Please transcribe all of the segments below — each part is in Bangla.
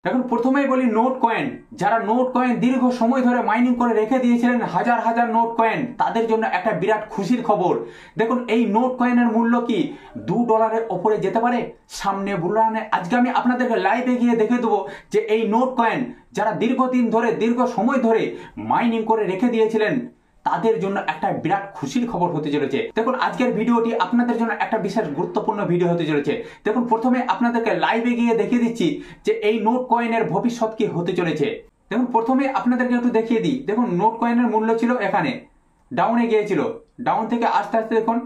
এখন প্রথমেই বলি নোট কয়েন। যারা নোট কয়েন দীর্ঘ সময় ধরে মাইনিং করে রেখে দিয়েছিলেন, হাজার হাজার নোট কয়েন, তাদের জন্য একটা বিরাট খুশির খবর। দেখুন এই নোট কয়েনের মূল্য কি $2 ওপরে যেতে পারে সামনে বুলরানে। আজকে আমি আপনাদেরকে লাইভে গিয়ে দেখে দেবো যে এই নোট কয়েন যারা দীর্ঘদিন ধরে দীর্ঘ সময় ধরে মাইনিং করে রেখে দিয়েছিলেন তাদের জন্য একটা বিরাট খুশির খবর হতে চলেছে। দেখুন আজকের ভিডিওটি আপনাদের জন্য একটা বিশেষ গুরুত্বপূর্ণ ভিডিও হতে চলেছে। দেখুন প্রথমে আপনাদেরকে লাইভে গিয়ে দেখিয়ে দিচ্ছি যে এই নোট কয়েনের ভবিষ্যৎ কি হতে চলেছে। দেখুন প্রথমে আপনাদেরকে একটু দেখিয়ে দিই। দেখুন নোট কয়েনের মূল্য ছিল এখানে, ডাউনে গিয়েছিল, ডাউন থেকে আস্তে আস্তে দেখুন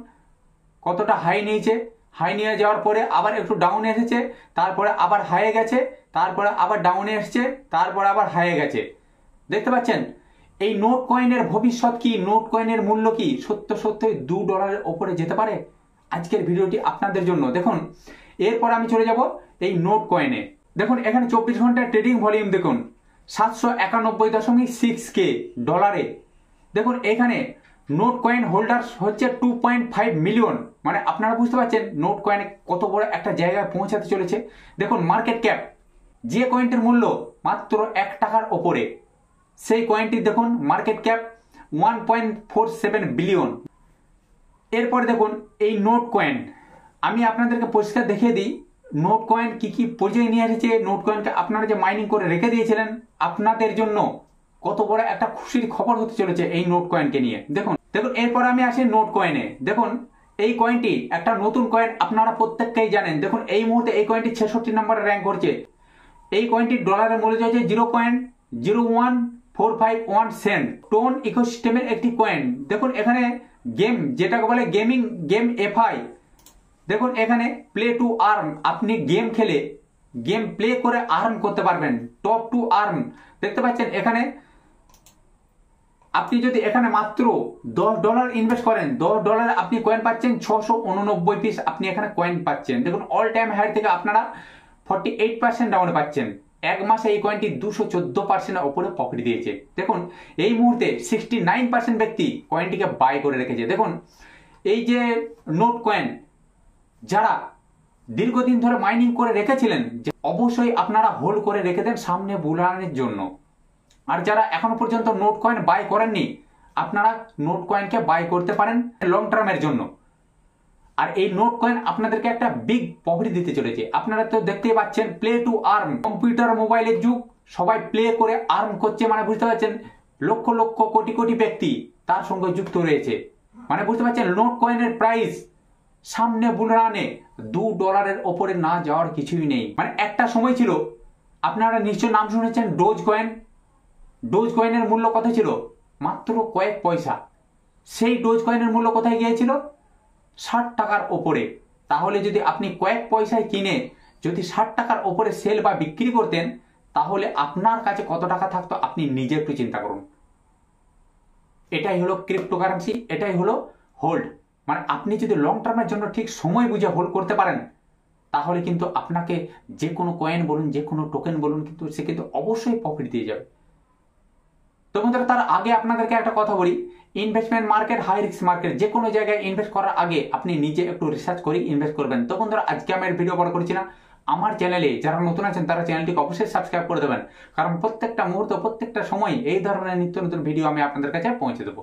কতটা হাই নিয়েছে। হাই নিয়ে যাওয়ার পরে আবার একটু ডাউনে এসেছে, তারপরে আবার হাইয়ে গেছে, তারপরে আবার ডাউনে এসছে, তারপরে আবার হাইয়ে গেছে। দেখতে পাচ্ছেন এই নোট কয়েনের ভবিষ্যৎ কি, নোট কয়েনের মূল্য কি সত্যই $2 ওপরে যেতে পারে। আজকের ভিডিওটি আপনাদের জন্য। দেখুন এরপর আমি চলে যাব এই নোট কয়েনে। দেখুন এখানে 24 ঘন্টার ট্রেডিং ভলিউম দেখুন 791.6K ডলারে। দেখুন এখানে নোট কয়েন হোল্ডার হচ্ছে 2.5 মিলিয়ন। মানে আপনারা বুঝতে পারছেন নোট কয়েন কত বড় একটা জায়গায় পৌঁছাতে চলেছে। দেখুন মার্কেট ক্যাপ, যে কয়েনটির মূল্য মাত্র $1 ওপরে, সেই কয়েনটির দেখুন মার্কেট ক্যাপ 1.47 বিলিয়ন। এরপরে দেখুন এই নোট কয়েন, আমি আপনাদেরকে পরিষ্কার দেখিয়ে দিই নোট কয়েন কি কি পর্যায়ে নিয়ে এসেছে। নোট কয়েনকে আপনারা যে মাইনিং করে রেখে দিয়েছিলেন, আপনাদের জন্য কত বড় একটা খুশির খবর হতে চলেছে এই নোট কয়েনকে নিয়ে। দেখুন এরপর আমি আসি নোট কয়েনে। দেখুন এই কয়েনটি একটা নতুন কয়েন, আপনারা প্রত্যেককেই জানেন। দেখুন এই মুহূর্তে এই কয়েনটি 66 নম্বরে র্যাঙ্ক করছে। এই কয়েনটির ডলারের মূল্য হচ্ছে 0.01451 সেন্ট। টোন ইকোসিস্টেমের একটি কয়েন। দেখুন এখানে গেম, যেটাকে বলে গেম এফআই। দেখুন এখানে প্লে টু আর্ন, আপনি গেম খেলে গেম প্লে করে আর্ন করতে পারবেন, টপ টু আর্ন। দেখতে পাচ্ছেন এখানে আপনি যদি এখানে মাত্র $10 ইনভেস্ট করেন, $10 আপনি কয়েন পাচ্ছেন 689 পিস। আপনি এখানে কয়েন পাচ্ছেন। দেখুন অল টাইম হাই থেকে আপনারা 48% ডাউনে পাচ্ছেন। এক মাসে এই কয়েনটি 214% ওপরে প্রফিট দিয়েছে। দেখুন এই মুহূর্তে 69% ব্যক্তি কয়েনটিকে বাই করে রেখেছে। দেখুন এই যে নোট কয়েন যারা দীর্ঘদিন ধরে মাইনিং করে রেখেছিলেন, অবশ্যই আপনারা হোল্ড করে রেখে দেন সামনে বুলরানের জন্য। আর যারা এখনো পর্যন্ত নোট কয়েন বাই করেননি, আপনারা নোট কয়েনকে বাই করতে পারেন লং টার্মের জন্য। আর এই নোট কয়েন আপনাদেরকে একটা বিগ প্রফিট দিতে চলেছে। আপনারা তো দেখতেই পাচ্ছেন প্লে টু আর্ন, কম্পিউটার মোবাইলের যুগ, সবাই প্লে করে আর্ন করছে। মানে বুঝতে পারছেন লক্ষ লক্ষ কোটি কোটি ব্যক্তি তার সঙ্গে যুক্ত রয়েছে। মানে বুঝতে পারছেন নোট কয়েনের প্রাইস সামনে বুলরানে $2 ওপরে না যাওয়ার কিছুই নেই। মানে একটা সময় ছিল, আপনারা নিশ্চয় নাম শুনেছেন ডোজ কয়েন। ডোজ কয়েনের মূল্য কত ছিল? মাত্র কয়েক পয়সা। সেই ডোজ কয়েনের মূল্য কোথায় গিয়েছিল? $60 ওপরে। তাহলে যদি আপনি কয়েক পয়সায় কিনে যদি $60 ওপরে সেল বা বিক্রি করতেন, তাহলে আপনার কাছে কত টাকা থাকতো আপনি নিজে একটু চিন্তা করুন। এটাই হলো ক্রিপ্টোকারেন্সি, এটাই হলো হোল্ড। মানে আপনি যদি লং টার্মের জন্য ঠিক সময় বুঝে হোল্ড করতে পারেন, তাহলে কিন্তু আপনাকে যে কোনো কয়েন বলুন, যে কোনো টোকেন বলুন, কিন্তু সে কিন্তু অবশ্যই প্রফিট দিয়ে যাবে। তো বন্ধুরা তার আগে আপনাদেরকে একটা কথা বলি, investment market high risk market. যে কোনো জায়গায় ইনভেস্ট করার আগে আপনি নিজে একটু রিসার্চ করে ইনভেস্ট করবেন। তো বন্ধুরা আজকে আমি ভিডিও বড় করছি না, আমার চ্যানেলে যারা নতুন আছেন তারা চ্যানেলটিকে অবশ্যই সাবস্ক্রাইব করে দেবেন, কারণ প্রত্যেকটা মুহূর্ত প্রত্যেকটা সময় এই ধরনের নিত্য নতুন ভিডিও আমি আপনাদের কাছে পৌঁছে দেবো।